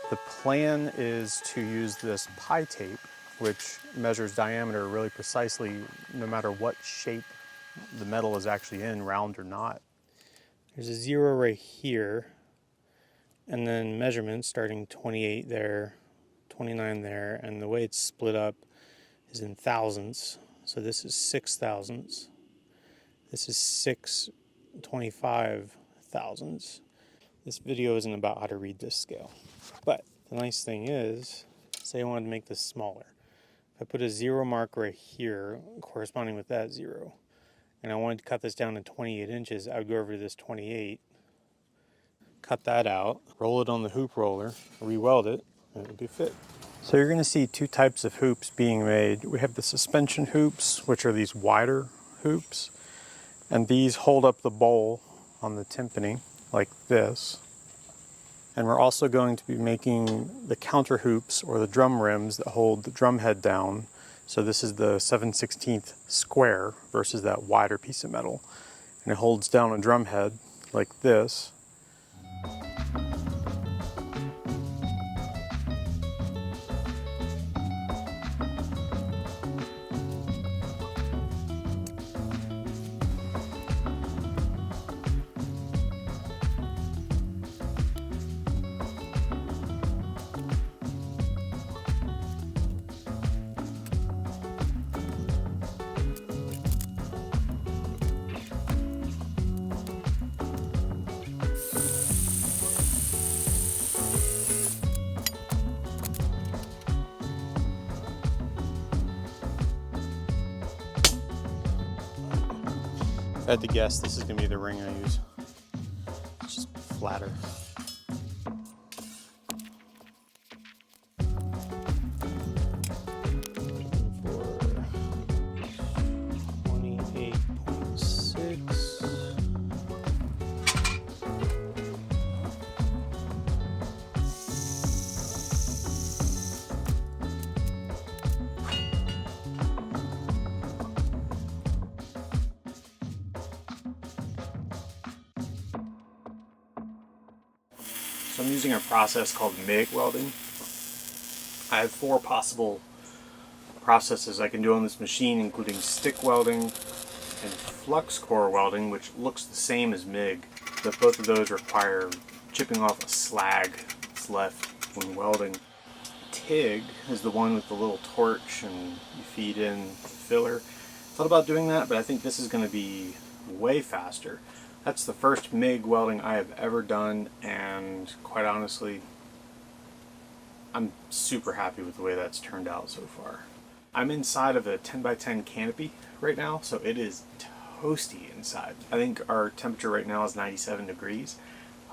The plan is to use this pie tape, which measures diameter really precisely no matter what shape the metal is actually in, round or not. There's a 0 right here, and then measurements starting 28 there, 29 there, and the way it's split up is in thousandths. So this is 6 thousandths. This is 6 25 thousandths. This video isn't about how to read this scale. But the nice thing is, say I wanted to make this smaller. If I put a 0 mark right here, corresponding with that 0, and I wanted to cut this down to 28 inches, I would go over to this 28, cut that out, roll it on the hoop roller, re-weld it, and it would be fit. So you're going to see two types of hoops being made. We have the suspension hoops, which are these wider hoops, and these hold up the bowl on the timpani like this. And we're also going to be making the counter hoops, or the drum rims that hold the drum head down. So this is the 7/16 square versus that wider piece of metal. And it holds down a drum head like this. If I had to guess, this is going to be the ring I use. It's just flatter. So I'm using a process called MIG welding. I have 4 possible processes I can do on this machine, including stick welding and flux core welding, which looks the same as MIG, but both of those require chipping off a slag that's left when welding. TIG is the one with the little torch and you feed in filler. I thought about doing that, but I think this is going to be way faster. That's the first MIG welding I have ever done, and quite honestly, I'm super happy with the way that's turned out so far. I'm inside of a 10x10 canopy right now, so it is toasty inside. I think our temperature right now is 97 degrees.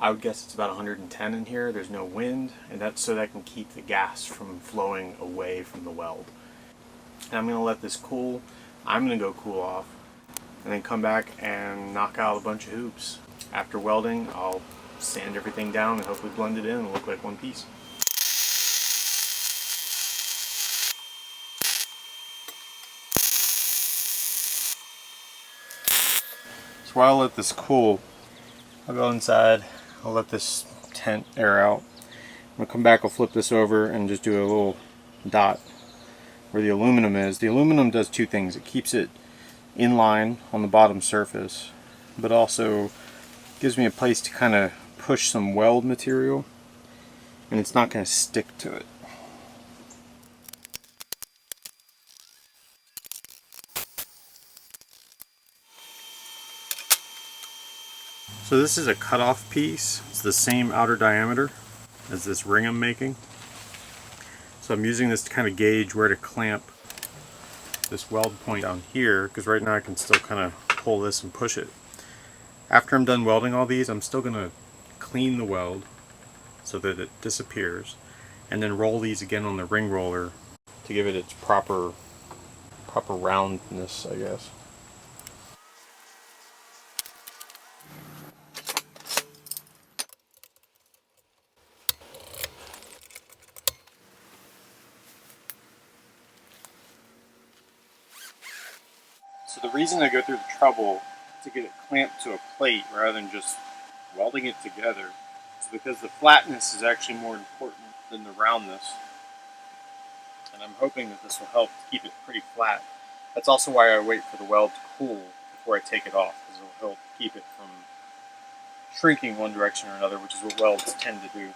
I would guess it's about 110 in here. There's no wind, and that's so that I can keep the gas from flowing away from the weld. And I'm going to let this cool. I'm going to go cool off, and then come back and knock out a bunch of hoops. After welding, I'll sand everything down and hopefully blend it in and look like one piece. So while I let this cool, I'll go inside, I'll let this tent air out. I'm going to come back, I'll flip this over and just do a little dot where the aluminum is. The aluminum does two things. It keeps it in line on the bottom surface, but also gives me a place to kind of push some weld material, and it's not going to stick to it. So this is a cutoff piece. It's the same outer diameter as this ring I'm making. So I'm using this to kind of gauge where to clamp this weld point down here, because right now I can still kind of pull this and push it. After I'm done welding all these, I'm still going to clean the weld so that it disappears, and then roll these again on the ring roller to give it its proper roundness, I guess. So the reason I go through the trouble to get it clamped to a plate rather than just welding it together is because the flatness is actually more important than the roundness. And I'm hoping that this will help keep it pretty flat. That's also why I wait for the weld to cool before I take it off, because it will help keep it from shrinking one direction or another, which is what welds tend to do.